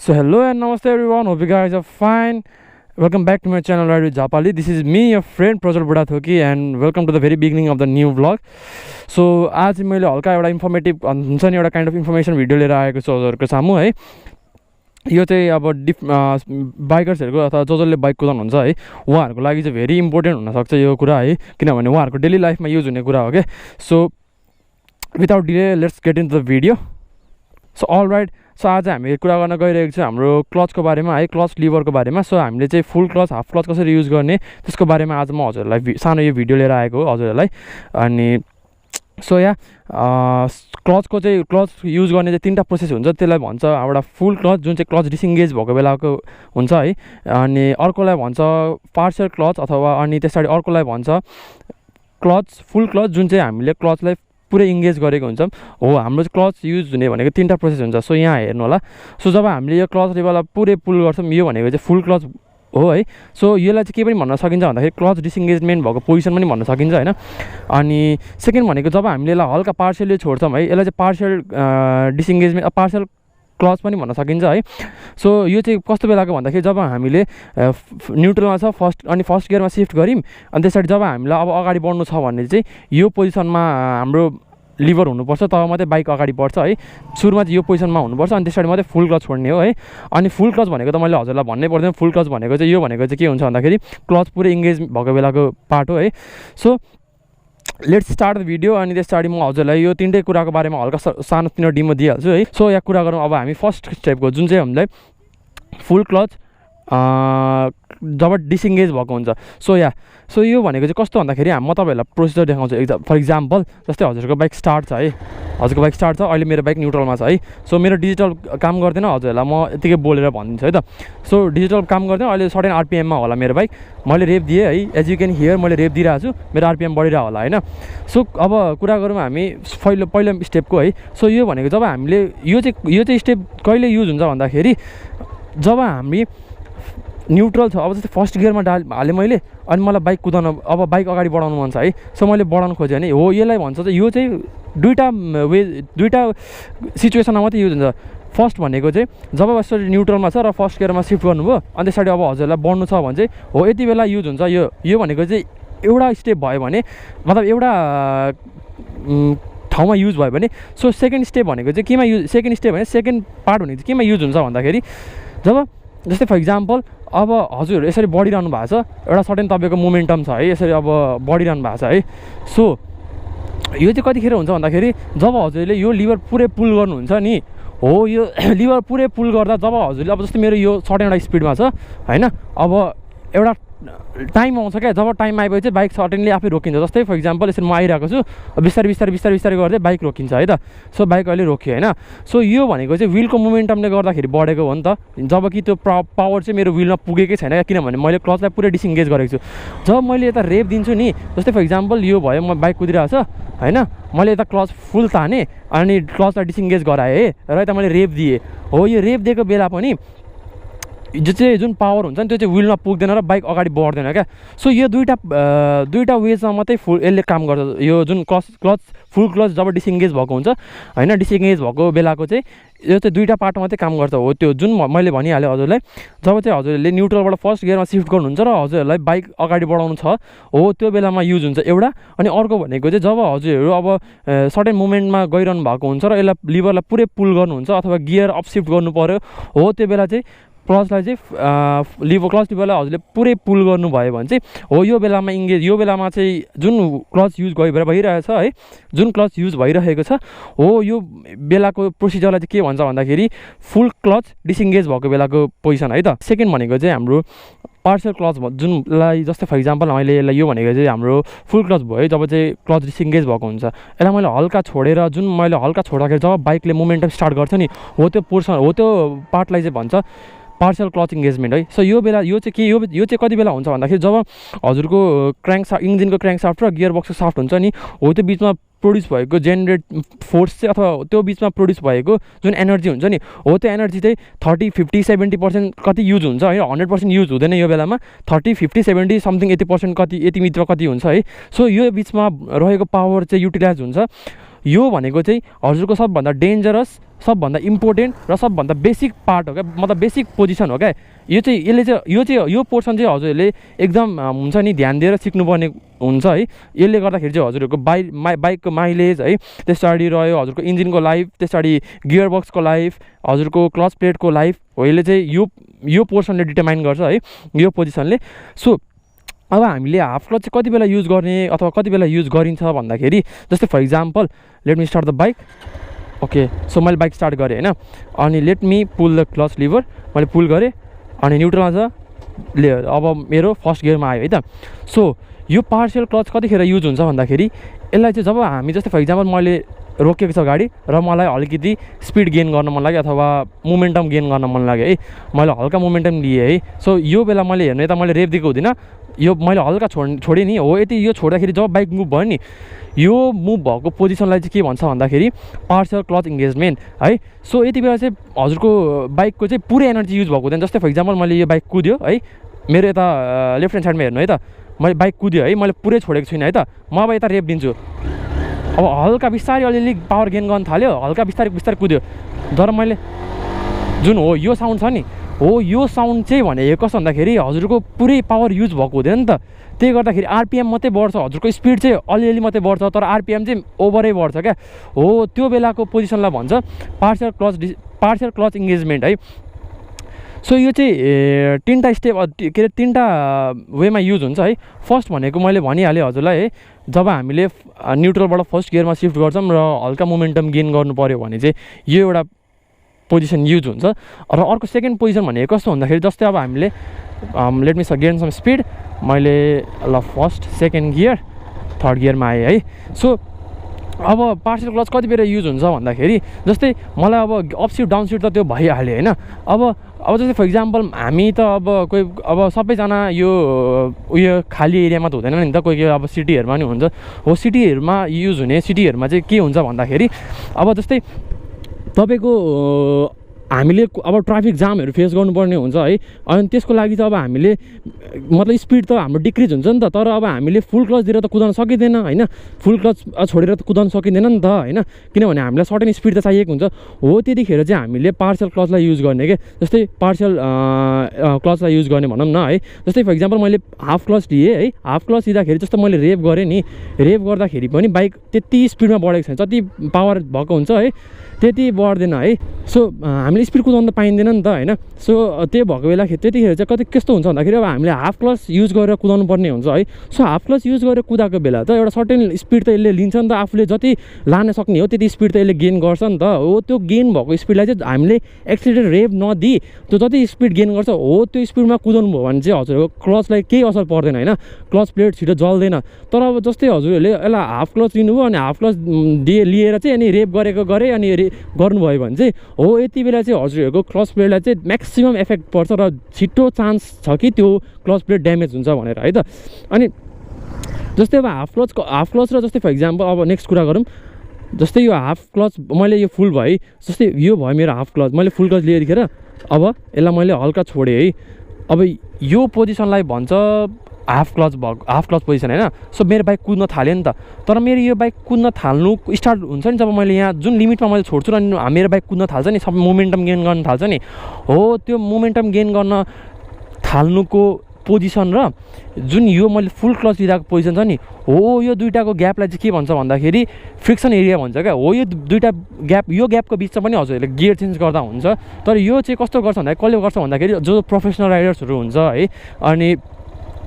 So hello and namaste everyone, hope you guys are fine. Welcome back to my channel Ride with Japali. This is me, your friend Prajal Budhathoki, and welcome to the very beginning of the new vlog. So आज मैले हल्का एउटा informative हुन्छ नि एउटा kind of information video लिएर आएको छु हजुरहरुको सामु है। यो चाहिँ अब बाइकर्सहरुको अथवा जसले बाइक कुदाउनुहुन्छ है उहाँहरुको लागि चाहिँ भेरी इम्पोर्टेन्ट हुन सक्छ यो कुरा है, किनभने उहाँहरुको डेली लाइफमा युज हुने कुरा हो के। So without delay let's get into the video. So all right, so आज हामी कुरा गर्न गइरहेको छौँ हाम्रो क्लचको बारेमा है, क्लच लिभरको बारेमा। सो हामीले चाहिँ फुल क्लच हाफ क्लच कसरी युज गर्ने त्यसको बारेमा आज म हजुरहरूलाई सानो यो भिडियो लिएर आएको हो हजुरहरूलाई। अनि सो क्लचको चाहिँ क्लच युज गर्ने चाहिँ तीनटा प्रोसेस हुन्छ, त्यसलाई भन्छ एउटा फुल क्लच जुन चाहिँ क्लच डिसइन्गेज भएको बेलाको हुन्छ है, अनि अर्कोलाई भन्छ पार्शियल क्लच अथवा अनि त्यसरी अर्कोलाई भन्छ क्लच फुल क्लच जुन चाहिँ हामीले क्लचलाई पुरै इन्गेज गरेको हुन्छ हो। हाम्रो क्लच युज हुने भनेको तीनटा प्रोसेस हुन्छ। सो यहाँ हेर्नु होला, सो जब हामीले यो क्लच लेभललाई पुरै पुल गर्छौँ यो भनेको चाहिँ फुल क्लच हो है। सो यसलाई चाहिँ के पनि भन्न सकिन्छ भन्दाखेरि क्लच डिसइन्गेजमेन्ट भएको पोजिसन पनि भन्न सकिन्छ होइन। अनि सेकेन्ड भनेको जब हामीले यसलाई हल्का पार्शियली छोड्छौँ है, यसलाई चाहिँ पार्शियल डिसइन्गेजमेन्ट पार्शियल क्लच पनि भन्न सकिन्छ है। सो यो चाहिँ कस्तो बेलाको भन्दाखेरि जब हामीले न्युट्रलमा छ फर्स्ट गियरमा सिफ्ट गऱ्यौँ, अनि त्यसरी जब हामीलाई अब अगाडि बढ्नु छ भने चाहिँ यो पोजिसनमा हाम्रो लिभर हुनुपर्छ, तब मात्रै बाइक अगाडि बढ्छ है। सुरुमा चाहिँ यो पोजिसनमा हुनुपर्छ, अनि त्यसरी मात्रै फुल क्लच छोड्ने हो है। अनि फुल क्लच भनेको त मैले हजुरलाई भन्नै पर्दैन, फुल क्लच भनेको चाहिँ यो भनेको चाहिँ के हुन्छ भन्दाखेरि क्लच पुरै इन्गेज भएको बेलाको पार्ट हो है। So let's start the video. अनि त्यसपछि म हजुरलाई यो तीनटै कुराको बारेमा हल्का सानो तिनो डिमो दिइहाल्छु है। सो यहाँ कुरा गरौँ अब हामी फर्स्ट स्टेपको जुन चाहिँ हामीलाई फुल क्लच जब डिसइन्गेज भएको हुन्छ। सो यो भनेको चाहिँ कस्तो भन्दाखेरि म तपाईँहरूलाई प्रोसिजर देखाउँछु। फर इक्जाम्पल जस्तै हजुरको बाइक स्टार्ट छ है, हजुरको बाइक स्टार्ट छ, अहिले मेरो बाइक न्युट्रलमा छ है। सो मेरो डिजिटल काम गर्दैन, हजुरहरूलाई म यतिकै बोलेर भनिदिन्छु है त। सो डिजिटल काम गर्दैन, अहिले सर्टेन आरपिएममा होला मेरो बाइक, मैले रेप दिएँ है, एज यु क्यान हियर मैले रेप दिइरहेको छु, मेरो आरपिएम बढिरहेको होला होइन। सो अब कुरा गरौँ हामी पहिलो स्टेपको है। सो यो भनेको जब हामीले यो चाहिँ स्टेप कहिले युज हुन्छ भन्दाखेरि जब हामी न्युट्रल छ, अब जस्तै फर्स्ट गियरमा हालेँ मैले, अनि मलाई बाइक कुदाउन अब बाइक अगाडि बढाउनु मन छ है। सो मैले बढाउनु खोजेँ भने हो, यसलाई भन्छ चाहिँ यो चाहिँ दुईवटा सिचुएसनमा मात्रै युज हुन्छ। फर्स्ट भनेको चाहिँ जब यसरी न्युट्रलमा छ र फर्स्ट गियरमा सिफ्ट गर्नुभयो, अनि त्यसरी अब हजुरलाई बढ्नु छ भने चाहिँ हो यति बेला युज हुन्छ। यो भनेको चाहिँ एउटा स्टेप भयो भने मतलब एउटा ठाउँमा युज भयो भने। सो सेकेन्ड स्टेप भनेको चाहिँ केमा युज, सेकेन्ड स्टेप भने सेकेन्ड पार्ट भनेको चाहिँ केमा युज हुन्छ भन्दाखेरि जब जस्तै फर इक्जाम्पल अब हजुर यसरी बढिरहनु भएको छ, एउटा सर्टेन तपाईँको मोमेन्टम छ है, यसरी अब बढिरहनु भएको छ है। सो यो चाहिँ कतिखेर हुन्छ भन्दाखेरि जब हजुरले यो लिभर पुरै पुल गर्नुहुन्छ नि हो, यो लिभर पुरै पुल गर्दा जब हजुरले अब जस्तै मेरो यो सर्टेन एउटा स्पिडमा छ होइन, अब एउटा टाइम आउँछ क्या, जब टाइम आएपछि चाहिँ बाइक सर्टेनली आफै रोकिन्छ। जस्तै फर इक्जाम्पल यसरी म आइरहेको छु, बिस्तारै गर्दै बाइक रोकिन्छ है त। सो बाइक अहिले रोक्यो होइन। सो यो भनेको चाहिँ विलको मोमेन्टमले गर्दाखेरि बढेको हो नि त, जबकि त्यो पावर चाहिँ मेरो विलमा पुगेकै छैन, किनभने मैले क्लचलाई पुरै डिसइन्गेज गरेको छु। जब मैले यता रेप दिन्छु नि, जस्तै फर इक्जाम्पल यो भयो, म बाइक कुदिरहेको छ होइन, मैले यता क्लच फुल तानेँ अनि क्लचलाई डिसइन्गेज गराएँ र यता मैले रेप दिएँ हो। यो रेप दिएको बेला पनि जुन पावर हुन्छ नि त्यो चाहिँ विलमा पुग्दैन र बाइक अगाडि बढ्दैन क्या। सो यो दुईवटा वेजमा मात्रै यसले काम गर्छ। यो जुन क्लच फुल क्लच जब डिसइन्गेज भएको हुन्छ होइन, डिसइन्गेज भएको बेलाको चाहिँ यो चाहिँ दुईवटा पार्टमा मात्रै काम गर्छ हो। त्यो जुन मैले भनिहालेँ हजुरलाई, जब चाहिँ हजुरले न्युट्रलबाट फर्स्ट गियरमा सिफ्ट गर्नुहुन्छ र हजुरहरूलाई बाइक अगाडि बढाउनु छ हो, त्यो बेलामा युज हुन्छ एउटा। अनि अर्को भनेको चाहिँ जब हजुरहरू अब सर्टेन मोमेन्टमा गइरहनु भएको हुन्छ र यसलाई लिभरलाई पुरै पुल गर्नुहुन्छ अथवा गियर अप सिफ्ट गर्नु पऱ्यो हो, त्यो बेला चाहिँ क्लचलाई चाहिँ क्लच लिभरलाई हजुरले पुरै पुल गर्नुभयो भने चाहिँ हो यो बेलामा यो बेलामा चाहिँ जुन क्लच युज भइरहेछ है, जुन क्लच युज भइरहेको छ हो, यो बेलाको प्रोसिजरलाई चाहिँ के भन्छ भन्दाखेरि फुल क्लच डिसइन्गेज भएको बेलाको पोजिसन है त। सेकेन्ड भनेको चाहिँ हाम्रो पार्शियल क्लच जुनलाई जस्तै फर इक्जाम्पल मैले यसलाई यो भनेको चाहिँ हाम्रो फुल क्लच भयो जब चाहिँ क्लच डिसइन्गेज भएको हुन्छ, यसलाई मैले हल्का छोडेर जुन मैले हल्का छोड्दाखेरि जब बाइकले मोमेन्टम स्टार्ट गर्छ नि हो, त्यो पोर्सन हो, त्यो पार्टलाई चाहिँ भन्छ पार्शियल क्लच इन्गेजमेन्ट है। सो यो बेला यो चाहिँ के यो चाहिँ कति बेला हुन्छ भन्दाखेरि जब हजुरको इन्जिनको क्र्याङ्क साफ्ट र गियर बक्सको साफ्ट हुन्छ नि हो, त्यो बिचमा प्रोड्युस भएको जेनेरेट फोर्स चाहिँ अथवा त्यो बिचमा प्रोड्युस भएको जुन एनर्जी हुन्छ नि हो, त्यो एनर्जी चाहिँ 30, 50, 70% कति युज हुन्छ है, 100% युज हुँदैन यो बेलामा, 30, 50, 70 समथिङ 80% कति यति मित्र कति हुन्छ है। सो यो बिचमा रहेको पावर चाहिँ युटिलाइज हुन्छ। यो भनेको चाहिँ हजुरको सबभन्दा डेन्जरस सबभन्दा इम्पोर्टेन्ट र सबभन्दा बेसिक पार्ट हो क्या, मतलब बेसिक पोजिसन हो क्या। यो पोर्सन चाहिँ हजुरहरूले एकदम हुन्छ नि ध्यान दिएर सिक्नुपर्ने हुन्छ है। यसले गर्दाखेरि चाहिँ हजुरहरूको बाइकको माइलेज है, त्यस पछाडि रह्यो हजुरको इन्जिनको लाइफ, त्यस पछाडि गियर बक्सको लाइफ, हजुरको क्लच प्लेटको लाइफ हो, यसले चाहिँ यो पोर्सनले डिटरमाइन गर्छ है, यो पोजिसनले। सो अब हामीले हाफ क्लच चाहिँ कति बेला युज गर्ने अथवा कति बेला युज गरिन्छ भन्दाखेरि, जस्तै for example let me start the bike. Okay, so मैले बाइक स्टार्ट गरेँ होइन, अनि let me pull the clutch lever, मैले पुल गरेँ अनि न्युट्रलमा छ अब मेरो फर्स्ट गियरमा आयो है त। सो यो पार्सियल क्लच कतिखेर युज हुन्छ भन्दाखेरि, यसलाई चाहिँ जब हामी जस्तै फर इक्जाम्पल मैले रोकेको छ गाडी र मलाई अलिकति स्पिड गेन गर्न मन लाग्यो अथवा मोमेन्टम गेन गर्न मन लाग्यो है, मैले हल्का मोमेन्टम लिएँ है। सो यो बेला मैले हेर्नु यता मैले रेप दिएको हुँदिनँ, यो मैले हल्का छोडेँ नि हो, यति यो छोड्दाखेरि जब बाइक मुभ भयो नि, यो मुभ भएको पोजिसनलाई चाहिँ के भन्छ भन्दाखेरि पार्सियल क्लच इङ्गेजमेन्ट है। सो यति बेला चाहिँ हजुरको बाइकको चाहिँ पुरै एनर्जी युज भएको हुँदैन। जस्तै फर इक्जाम्पल मैले यो बाइक कुद्यो है, मेरो यता लेफ्ट ह्यान्ड साइडमा हेर्नु है त, मैले बाइक कुद्यो है, मैले पुरै छोडेको छुइनँ है त, म अब यता रेप दिन्छु। अब हल्का बिस्तारै अलिअलि पावर गेन गर्न थाल्यो, हल्का बिस्तारै कुद्यो, तर मैले जुन हो यो साउन्ड छ नि हो, यो साउन्ड चाहिँ भनेको कस्तो भन्दाखेरि हजुरको पुरै पावर युज भएको हुँदैन नि त, त्यही गर्दाखेरि आरपिएम मात्रै बढ्छ, हजुरको स्पिड चाहिँ अलिअलि मात्रै बढ्छ, तर आरपिएम चाहिँ ओभरै बढ्छ क्या हो। त्यो बेलाको पोजिसनलाई भन्छ पार्सियल क्लच इङ्गेजमेन्ट है। सो यो चाहिँ तिनवटा स्टेप के अरे तिनवटा वेमा युज हुन्छ है। फर्स्ट भनेको मैले भनिहालेँ हजुरलाई है, जब हामीले न्युट्रलबाट फर्स्ट गियरमा सिफ्ट गर्छौँ र हल्का मोमेन्टम गेन गर्नु पऱ्यो भने चाहिँ यो एउटा पोजिसन युज हुन्छ। र अर्को सेकेन्ड पोजिसन भनेको कस्तो भन्दाखेरि, जस्तै अब हामीले let me gain some speed, मैले ल फर्स्ट सेकेन्ड गियर थर्ड गियरमा आएँ है। सो अब पार्सियल क्लच कति बेला युज हुन्छ भन्दाखेरि, जस्तै मलाई अब अपसिफ्ट डाउनसिफ्ट त त्यो भइहाल्यो होइन। अब जस्तै फर इक्जाम्पल हामी त अब कोही अब सबैजना यो उयो खाली एरियामा त हुँदैन नि त, कोही अब सिटीहरूमा नि हुन्छ हो। सिटीहरूमा युज हुने सिटीहरूमा चाहिँ के हुन्छ भन्दाखेरि, अब जस्तै तपाईँको हामीले अब ट्राफिक जामहरू फेस गर्नुपर्ने हुन्छ है, अनि त्यसको लागि चाहिँ अब हामीले मतलब स्पिड त हाम्रो डिक्रिज हुन्छ नि त, तर अब हामीले फुल क्लच दिएर त कुदाउन सकिँदैन होइन, फुल क्लच छोडेर त कुदाउन सकिँदैन नि त होइन, किनभने हामीलाई सर्टेन स्पिड त चाहिएको हुन्छ हो। त्यतिखेर चाहिँ हामीले पार्सियल क्लचलाई युज गर्ने के, जस्तै पार्सियल क्लचलाई युज गर्ने भनौँ न है। जस्तै फर इक्जाम्पल मैले हाफ क्लच दिएँ है, हाफ क्लच दिँदाखेरि जस्तो मैले रेप गरेँ नि, रेप गर्दाखेरि पनि बाइक त्यति स्पिडमा बढेको छैन, जति पावर भएको हुन्छ है त्यति बढ्दैन है। सो हामीले स्पिड कुदाउनु त पाइँदैन नि त होइन। सो त्यो भएको बेला त्यतिखेर चाहिँ कस्तो हुन्छ भन्दाखेरि, अब हामीले हाफ क्लच युज गरेर कुदाउनु पर्ने हुन्छ है। सो हाफ क्लच युज गरेर कुदाएको बेला त एउटा सर्टेन स्पिड त यसले लिन्छ नि त, आफूले जति लान सक्ने हो त्यति स्पिड त यसले गेन गर्छ नि त हो। त्यो गेन भएको स्पिडलाई चाहिँ हामीले एक्सिलेटर रेप नदिई त्यो जति स्पिड गेन गर्छ हो त्यो स्पिडमा कुदाउनु भयो भने चाहिँ हजुरको क्लचलाई केही असर पर्दैन होइन, क्लच प्लेट छिटो जल्दैन। तर अब जस्तै हजुरहरूले यसलाई हाफ क्लच लिनुभयो अनि हाफ क्लच लिएर चाहिँ अनि रेप गरेँ अनि गर्नुभयो भने चाहिँ हो, यति बेला चाहिँ हजुरहरूको क्लच प्लेटलाई चाहिँ म्याक्सिमम् इफेक्ट पर्छ र छिटो चान्स छ कि त्यो क्लच प्लेट ड्यामेज हुन्छ भनेर है त। अनि जस्तै अब हाफ क्लच र जस्तै फर इक्जाम्पल अब नेक्स्ट कुरा गरौँ, जस्तै यो हाफ क्लच मैले यो फुल भएँ, जस्तै यो भयो मेरो हाफ क्लच, मैले फुल क्लच लिएदेखिर अब यसलाई मैले हल्का छोडेँ है। अब यो पोजिसनलाई भन्छ हाफ क्लच पोजिसन होइन। सो मेरो बाइक कुद्न थाल्यो नि त, तर मेरो यो बाइक कुद्न थाल्नु स्टार्ट हुन्छ नि जब मैले यहाँ जुन लिमिटमा मैले छोड्छु र मेरो बाइक कुद्न थाल्छ नि, सब मोमेन्टम गेन गर्न थाल्छ नि हो। त्यो मोमेन्टम गेन गर्न थाल्नुको पोजिसन र जुन यो मैले फुल क्लच लिँदाको पोजिसन छ नि हो, यो दुइटाको ग्यापलाई चाहिँ के भन्छ भन्दाखेरि फ्रिक्सन एरिया भन्छ क्या हो। यो दुइटा ग्याप, यो ग्यापको बिचमा पनि हजुरहरूले गियर चेन्ज गर्दा हुन्छ। तर यो चाहिँ कस्तो गर्छ भन्दाखेरि, कसले गर्छ भन्दाखेरि जो प्रोफेसनल राइडर्सहरू हुन्छ है, अनि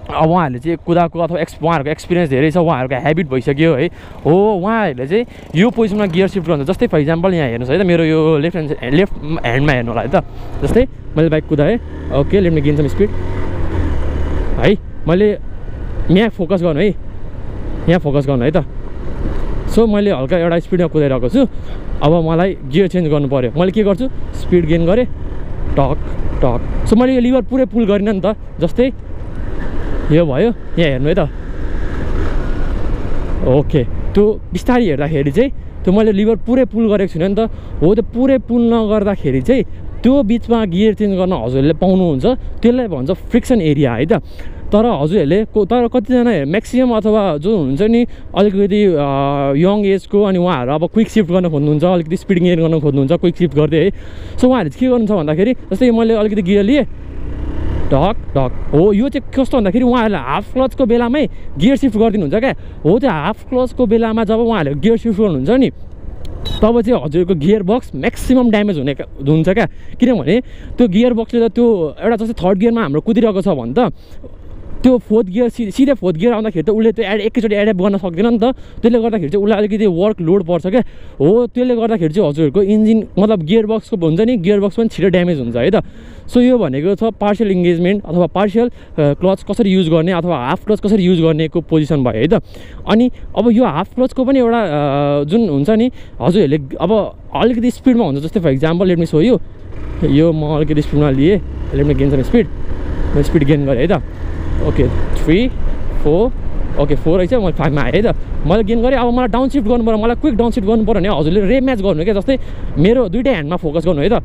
अब उहाँहरूले चाहिँ कुदाएको अथवा उहाँहरूको एक्सपिरियन्स धेरै छ, उहाँहरूको ह्याबिट भइसक्यो है हो। उहाँहरूले चाहिँ यो पोजिसनमा गियर सिफ्ट गर्छ। जस्तै फर इक्जाम्पल यहाँ हेर्नुहोस् है त, मेरो यो लेफ्ट ह्यान्डमा हेर्नु होला है त, जस्तै मैले बाइक कुदाएँ, okay let me gain some speed है, मैले यहाँ फोकस गर्नु है, यहाँ फोकस गर्नु है त। सो मैले हल्का एउटा स्पिडमा कुदाइरहेको छु, अब मलाई गियर चेन्ज गर्नु पऱ्यो, मैले के गर्छु स्पिड गेन गरेँ टक टक। सो मैले यो लिभर पुरै पुल गरिनँ नि त, जस्तै यो भयो, यहाँ हेर्नु है त ओके। त्यो बिस्तारै हेर्दाखेरि चाहिँ त्यो मैले लिभर पुरै पुल गरेको छुइनँ नि त हो। त्यो पुरै पुल नगर्दाखेरि चाहिँ त्यो बिचमा गियर चेन्ज गर्न हजुरहरूले पाउनुहुन्छ, त्यसलाई भन्छ फ्रिक्सन एरिया है त। तर हजुरहरूले तर कतिजना म्याक्सिमम अथवा जो हुन्छ नि अलिकति यङ एजको अनि उहाँहरू अब क्विक सिफ्ट गर्न खोज्नुहुन्छ, अलिकति स्पिड गेन गर्न खोज्नुहुन्छ क्विक सिफ्ट गर्दै है। सो उहाँहरूले चाहिँ के गर्नुहुन्छ भन्दाखेरि जस्तै मैले अलिकति गियर लिएँ, ढक ढक हो, यो चाहिँ कस्तो भन्दाखेरि उहाँहरूले हाफ क्लचको बेलामै गियर सिफ्ट गरिदिनुहुन्छ क्या हो। त्यो हाफ क्लचको बेलामा जब उहाँहरूले गियर सिफ्ट गर्नुहुन्छ नि तब चाहिँ हजुरको गियर बक्स म्याक्सिमम ड्यामेज हुन्छ क्या। किनभने त्यो गियर बक्सले त त्यो एउटा जस्तै थर्ड गियरमा हाम्रो कुदिरहेको छ भने त त्यो फोर्थ गियर सिधै फोर्थ गियर आउँदाखेरि त उसले त्यो एकैचोटि एड्याप्ट गर्न सक्दैन नि त। त्यसले गर्दाखेरि चाहिँ उसलाई अलिकति वर्क लोड पर्छ क्या हो। त्यसले गर्दाखेरि चाहिँ हजुरहरूको इन्जिन मतलब गियर बक्सको हुन्छ नि गियर बक्स पनि छिटो ड्यामेज हुन्छ है त। सो यो भनेको छ पार्सियल इङ्गेजमेन्ट अथवा पार्सियल क्लच कसरी युज गर्ने अथवा हाफ क्लच कसरी युज गर्नेको पोजिसन भयो है त। अनि अब यो हाफ क्लचको पनि एउटा जुन हुन्छ नि हजुरहरूले अब अलिकति स्पिडमा हुन्छ, जस्तै for example let me so यो म अलिकति स्पिडमा लिएँ, let me gain some speed, म स्पिड गेन गरेँ है त। ओके 3 4 ओके 4 रहेछ, म 5 मा आएँ है त। मैले गेन गरेँ। अब मलाई डाउन सिफ्ट गर्नु पऱ्यो, मलाई क्विक डाउन सिफ्ट गर्नु पऱ्यो भने हजुरले रे म्याच गर्नु क्या। जस्तै मेरो दुइटै ह्यान्डमा फोकस गर्नु है त।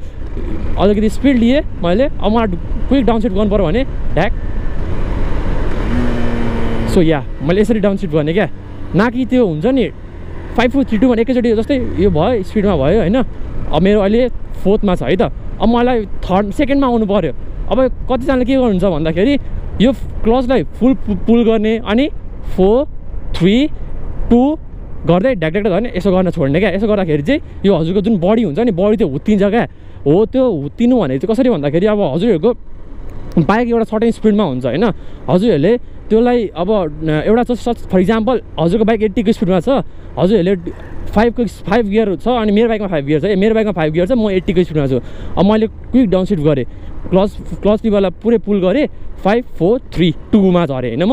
अलिकति स्पिड लिएँ मैले, अब मलाई क्विक डाउन सिफ्ट गर्नु पऱ्यो भने ढ्याक। सो या मैले यसरी डाउन सिफ्ट गर्ने क्या, न कि त्यो हुन्छ नि 5 4 3 2 भने एकैचोटि जस्तै यो भयो स्पिडमा भयो होइन। अब मेरो अहिले 4th छ है त। अब मलाई सेकेन्डमा आउनु पऱ्यो। अब कतिजनाले के गर्नुहुन्छ भन्दाखेरि यो क्लचलाई फुल पुल गर्ने अनि 4 3 2 गर्दै ढ्याक ढ्याक धर्ने, यसो गर्न छोड्ने क्या। यसो गर्दाखेरि चाहिँ यो हजुरको जुन बडी हुन्छ नि बडी त्यो हुत्तिन्छ क्या हो। त्यो हुत्तिनु भने चाहिँ कसरी भन्दाखेरि अब हजुरहरूको बाइक एउटा सर्टेन स्पिडमा हुन्छ होइन, हजुरहरूले त्यसलाई अब एउटा फर इक्जाम्पल हजुरको बाइक 80 को स्पिडमा छ, हजुरहरूले 5 गियर छ अनि मेरो बाइकमा 5 गियर छ, मेरो बाइकमा 5 गियर छ, म 80 को स्पिडमा छु। अब मैले क्विक डाउन सिफ्ट गरेँ, क्लच लिभरलाई पुरै पुल गरेँ, 5 4 3 2 मा झरेँ होइन।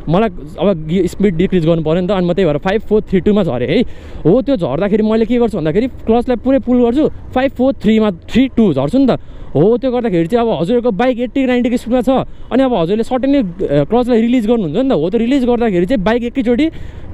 मलाई अब स्पिड डिक्रिज गर्नु पऱ्यो नि त, अनि म त्यही भएर 5 4 3 2 मा झरेँ है हो। त्यो झर्दाखेरि मैले के गर्छु भन्दाखेरि क्लचलाई पुरै पुल गर्छु, 5 4 3 मा 3 2 झर्छु नि त हो। त्यो गर्दाखेरि चाहिँ अब हजुरहरूको बाइक 80 90 को स्पिडमा छ अनि अब हजुरले सडनली क्लचलाई रिलिज गर्नुहुन्छ नि त हो। त्यो रिलिज गर्दाखेरि चाहिँ बाइक एकैचोटि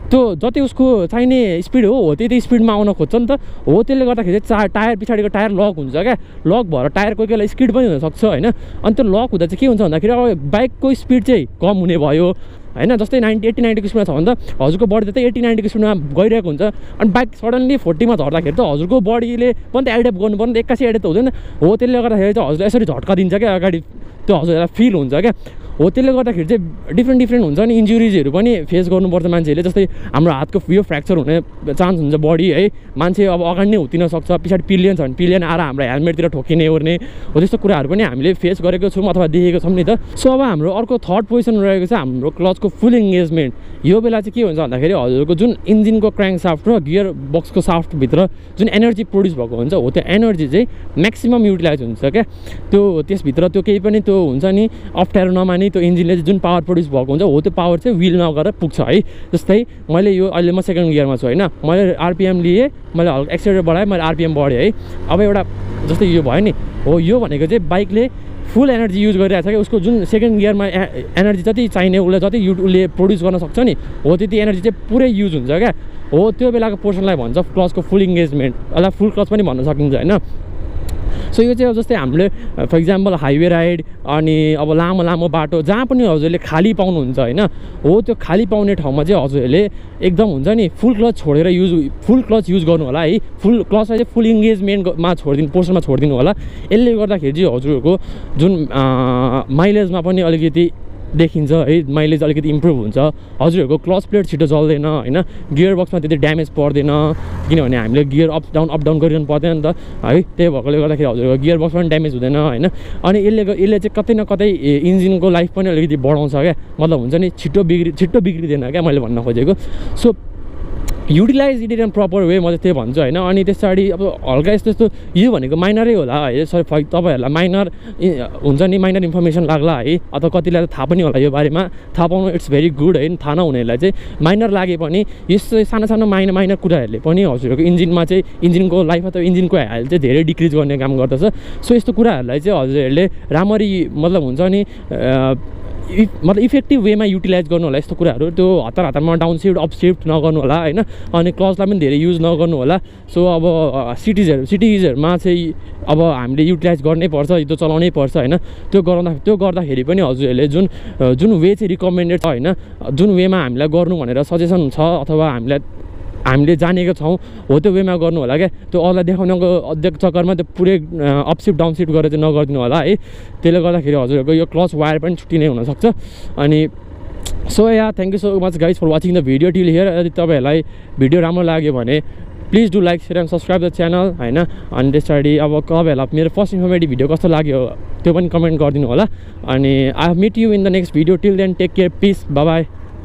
त्यो जति उसको चाहिने स्पिड हो त्यति स्पिडमा आउन खोज्छ नि त हो। त्यसले गर्दाखेरि चाहिँ टायर पछाडिको टायर लक हुन्छ क्या, लक भएर टायर कोही बेला स्किड पनि हुनसक्छ होइन। अनि त्यो लक हुँदा चाहिँ के हुन्छ भन्दाखेरि अब बाइकको स्पिड चाहिँ कम हुने भयो होइन। जस्तै 80 90 को स्पिडमा छ भने त हजुरको बडी त 80 90 को स्पिडमा गइरहेको हुन्छ, अनि बाइक सडनली 40 मा झर्दाखेरि त हजुरको बडीले पनि त एड्याप्ट गर्नु पर्ने, एक्कासी एड्याप्ट त हुँदैन हो। त्यसले गर्दाखेरि चाहिँ हजुरले यसरी झट्का दिन्छ क्या अगाडि, त्यो हजुरलाई फिल हुन्छ क्या हो। त्यसले गर्दाखेरि चाहिँ डिफ्रेन्ट हुन्छ नि इन्जुरिजहरू पनि फेस गर्नुपर्छ मान्छेहरूले। जस्तै हाम्रो हातको यो फ्र्याक्चर हुने चान्स हुन्छ बडी है, मान्छे अब अगाडि नै हुत्तिन सक्छ, पछाडि पिलियन छ भने पिलियन आएर हाम्रो हेलमेटतिर ठोकिने ओर्ने हो, त्यस्तो कुराहरू पनि हामीले फेस गरेको छौँ अथवा देखेको छौँ नि त। सो अब हाम्रो अर्को थर्ड पोजिसन रहेको छ हाम्रो क्लचको फुल इङ्गेजमेन्ट। यो बेला चाहिँ के हुन्छ भन्दाखेरि हजुरको जुन इन्जिनको क्र्याङ्क साफ्ट र गियर बक्सको साफ्टभित्र जुन एनर्जी प्रड्युस भएको हुन्छ हो, त्यो एनर्जी चाहिँ म्याक्सिमम युटिलाइज हुन्छ क्या। त्यो त्यसभित्र त्यो केही पनि त्यो हुन्छ नि अप्ठ्यारो नमानी त्यो इन्जिनले जुन पावर प्रड्युस भएको हुन्छ हो, त्यो पावर चाहिँ व्हिलमा गएर पुग्छ है। जस्तै मैले यो अहिले म सेकेन्ड गियरमा छु होइन, मैले आरपिएम लिएँ, मैले हल्का एक्सिलेटर बढाएँ, मैले आरपिएम बढेँ है। अब एउटा जस्तै यो भयो नि हो, यो भनेको चाहिँ बाइकले फुल एनर्जी युज गरिरहेको छ क्या। उसको जुन सेकेन्ड गियरमा एनर्जी जति चाहिने उसलाई जति उसले प्रड्युस गर्न सक्छ नि हो, त्यति एनर्जी चाहिँ पुरै युज हुन्छ क्या हो। त्यो बेलाको पोर्सनलाई भन्छ क्लचको फुल इङ्गेजमेन्ट, यसलाई फुल क्लच पनि भन्न सकिन्छ होइन। सो यो चाहिँ अब जस्तै हामीले फर इक्जाम्पल हाइवे राइड अनि अब लामो लामो बाटो जहाँ पनि हजुरले खाली पाउनुहुन्छ होइन हो, त्यो खाली पाउने ठाउँमा चाहिँ हजुरहरूले एकदम हुन्छ नि फुल क्लच छोडेर फुल क्लच युज गर्नु होला है। फुल क्लचलाई चाहिँ फुल इङ्गेजमेन्टमा पोर्सनमा छोडिदिनु होला। यसले गर्दाखेरि चाहिँ हजुरहरूको जुन माइलेजमा पनि अलिकति देखिन्छ है, माइलेज अलिकति इम्प्रुभ हुन्छ। हजुरहरूको क्लच प्लेट छिटो जल्दैन होइन, गियर बक्समा त्यति ड्यामेज पर्दैन किनभने हामीले गियर अप डाउन गरिरहनु पर्दैन नि त है। त्यही भएकोले गर्दाखेरि हजुरहरूको गियर बक्स पनि ड्यामेज हुँदैन होइन। अनि यसले चाहिँ कतै न कतै इन्जिनको लाइफ पनि अलिकति बढाउँछ क्या, मतलब हुन्छ नि छिटो बिग्रिँदैन क्या मैले भन्न खोजेको। So utilize it in proper way म चाहिँ त्यही भन्छु होइन। अनि त्यस पछाडि अब हल्का यस्तो यो भनेको माइनरै होला है, सरी तपाईँहरूलाई माइनर हुन्छ नि माइनर इन्फर्मेसन लाग्ला है, अथवा कतिलाई त थाहा पनि होला यो बारेमा, थाहा पाउनु इट्स भेरी गुड है। थाहा नहुनेलाई चाहिँ माइनर लागे पनि यस्तो सानो माइनर कुराहरूले पनि हजुरहरूको इन्जिनमा चाहिँ इन्जिनको लाइफ अथवा इन्जिनको हेल्थ चाहिँ धेरै डिक्रिज गर्ने काम गर्दछ। सो यस्तो कुराहरूलाई चाहिँ हजुरहरूले राम्ररी मतलब हुन्छ नि मतलब इफेक्टिभ वेमा युटिलाइज गर्नु होला यस्तो कुराहरू त्यो हतारमा डाउन सिफ्ट अप सिफ्ट नगर्नु होला होइन अनि क्लचलाई पनि धेरै युज नगर्नु होला सो अब सिटिजहरूमा चाहिँ अब हामीले युटिलाइज गर्नै पर्छ त्यो चलाउनै पर्छ होइन त्यो गर्दाखेरि पनि हजुरहरूले जुन वे चाहिँ रिकमेन्डेड छ होइन जुन वेमा हामीलाई गर्नु भनेर सजेसन छ अथवा हामीले जानेको छौँ हो त्यो वेमा गर्नु होला क्या त्यो अरूलाई देखाउनको चक्करमा त्यो पुरै अपसिफ्ट डाउनसिफ्ट गरेर चाहिँ नगरिदिनु होला है त्यसले गर्दाखेरि हजुरहरूको यो क्लच वायर पनि छुट्टिने हुनसक्छ अनि so thank you so much guys for watching the video till here यदि तपाईँहरूलाई भिडियो राम्रो लाग्यो भने please do like share and subscribe the channel होइन अनि त्यसरी अब तपाईँहरूलाई मेरो फर्स्ट इन्फर्मेटिभ भिडियो कस्तो लाग्यो त्यो पनि कमेन्ट गरिदिनु होला अनि I meet you in the next video till then take care peace by